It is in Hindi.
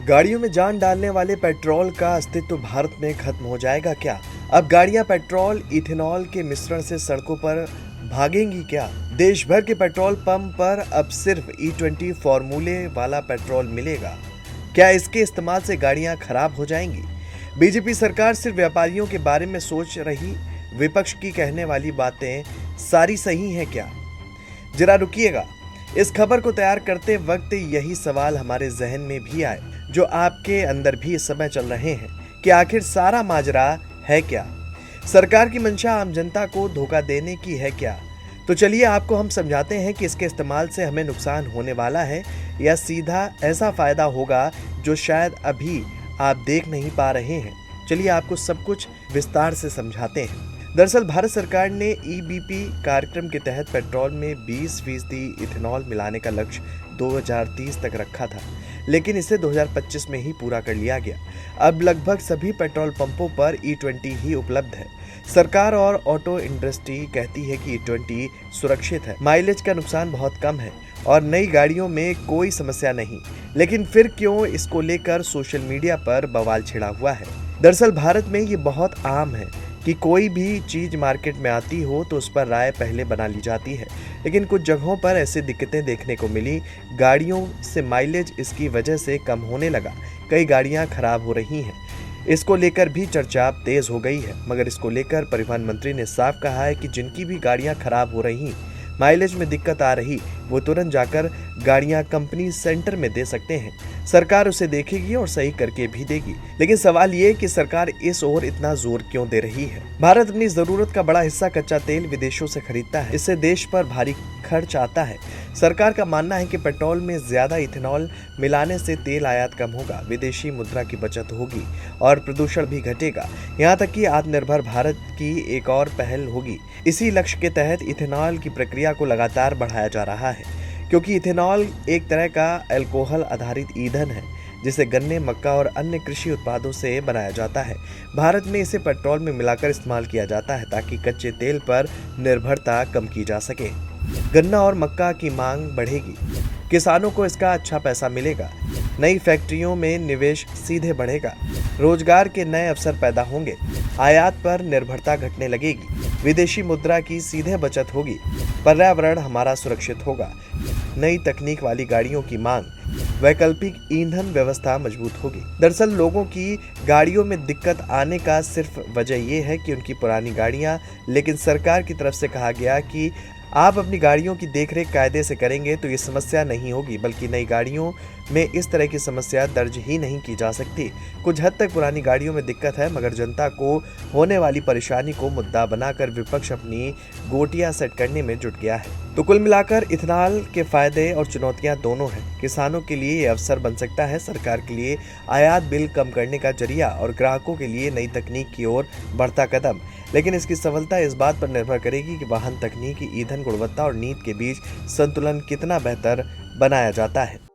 गाड़ियों में जान डालने वाले पेट्रोल का अस्तित्व भारत में खत्म हो जाएगा क्या? अब गाड़ियां पेट्रोल इथेनॉल के मिश्रण से सड़कों पर भागेंगी क्या? देश भर के पेट्रोल पंप पर अब सिर्फ E20 फॉर्मूले वाला पेट्रोल मिलेगा। क्या इसके इस्तेमाल से गाड़ियां खराब हो जाएंगी? बीजेपी सरकार सिर्फ व्यापारियों के बारे में सोच रही, विपक्ष की कहने वाली बातें सारी सही हैं क्या? जरा रुकिएगा, इस खबर को तैयार करते वक्त यही सवाल हमारे जहन में भी आए, जो आपके अंदर भी इस समय चल रहे हैं कि आखिर सारा माजरा है क्या? सरकार की मंशा आम जनता को धोखा देने की है क्या? तो चलिए आपको हम समझाते हैं कि इसके इस्तेमाल से हमें नुकसान होने वाला है या सीधा ऐसा फायदा होगा जो शायद अभी आप देख नहीं पा रहे हैं। चलिए आपको सब कुछ विस्तार से समझाते हैं। दरअसल भारत सरकार ने EBP कार्यक्रम के तहत पेट्रोल में 20% इथेनॉल मिलाने का लक्ष्य 2030 तक रखा था, लेकिन इसे 2025 में ही पूरा कर लिया गया। अब लगभग सभी पेट्रोल पंपों पर E20 ही उपलब्ध है। सरकार और ऑटो इंडस्ट्री कहती है कि E20 सुरक्षित है, माइलेज का नुकसान बहुत कम है और नई गाड़ियों में कोई समस्या नहीं। लेकिन फिर क्यों इसको लेकर सोशल मीडिया पर बवाल छिड़ा हुआ है? दरअसल भारत में ये बहुत आम है कि कोई भी चीज मार्केट में आती हो तो उस पर राय पहले बना ली जाती है, लेकिन कुछ जगहों पर ऐसी दिक्कतें देखने को मिली। गाड़ियों से माइलेज इसकी वजह से कम होने लगा, कई गाड़ियां खराब हो रही हैं। इसको लेकर भी चर्चा तेज हो गई है, मगर इसको लेकर परिवहन मंत्री ने साफ कहा है कि जिनकी भी गाड़ियां खराब हो रही, माइलेज में दिक्कत आ रही, वो तुरंत जाकर गाड़ियां कंपनी सेंटर में दे सकते हैं। सरकार उसे देखेगी और सही करके भी देगी। लेकिन सवाल ये कि सरकार इस ओर इतना जोर क्यों दे रही है? भारत अपनी जरूरत का बड़ा हिस्सा कच्चा तेल विदेशों से खरीदता है, इससे देश पर भारी खर्च आता है। सरकार का मानना है कि पेट्रोल में ज्यादा इथेनॉल मिलाने से तेल आयात कम होगा, विदेशी मुद्रा की बचत होगी और प्रदूषण भी घटेगा। यहाँ तक कि आत्मनिर्भर भारत की एक और पहल होगी। इसी लक्ष्य के तहत इथेनॉल की प्रक्रिया को लगातार बढ़ाया जा रहा है, क्योंकि इथेनॉल एक तरह का अल्कोहल आधारित ईंधन है जिसे गन्ने, मक्का और अन्य कृषि उत्पादों से बनाया जाता है। भारत में इसे पेट्रोल में मिलाकर इस्तेमाल किया जाता है ताकि कच्चे तेल पर निर्भरता कम की जा सके। गन्ना और मक्का की मांग बढ़ेगी, किसानों को इसका अच्छा पैसा मिलेगा, नई फैक्ट्रियों में निवेश सीधे बढ़ेगा, रोजगार के नए अवसर पैदा होंगे, आयात पर निर्भरता घटने लगेगी, विदेशी मुद्रा की सीधे बचत होगी, पर्यावरण हमारा सुरक्षित होगा, नई तकनीक वाली गाड़ियों की मांग, वैकल्पिक ईंधन व्यवस्था मजबूत होगी। दरअसल लोगों की गाड़ियों में दिक्कत आने का सिर्फ वजह यह है कि उनकी पुरानी गाड़ियां, लेकिन सरकार की तरफ से कहा गया कि आप अपनी गाड़ियों की देखरेख कायदे से करेंगे तो ये समस्या नहीं होगी, बल्कि नई गाड़ियों में इस तरह की समस्या दर्ज ही नहीं की जा सकती। कुछ हद तक पुरानी गाड़ियों में दिक्कत है, मगर जनता को होने वाली परेशानी को मुद्दा बनाकर विपक्ष अपनी गोटियां सेट करने में जुट गया है। तो कुल मिलाकर इथेनॉल के फायदे और चुनौतियां दोनों हैं। किसानों के लिए ये अवसर बन सकता है, सरकार के लिए आयात बिल कम करने का जरिया और ग्राहकों के लिए नई तकनीक की ओर बढ़ता कदम। लेकिन इसकी सफलता इस बात पर निर्भर करेगी कि वाहन तकनीकी, ईंधन गुणवत्ता और नीति के बीच संतुलन कितना बेहतर बनाया जाता है।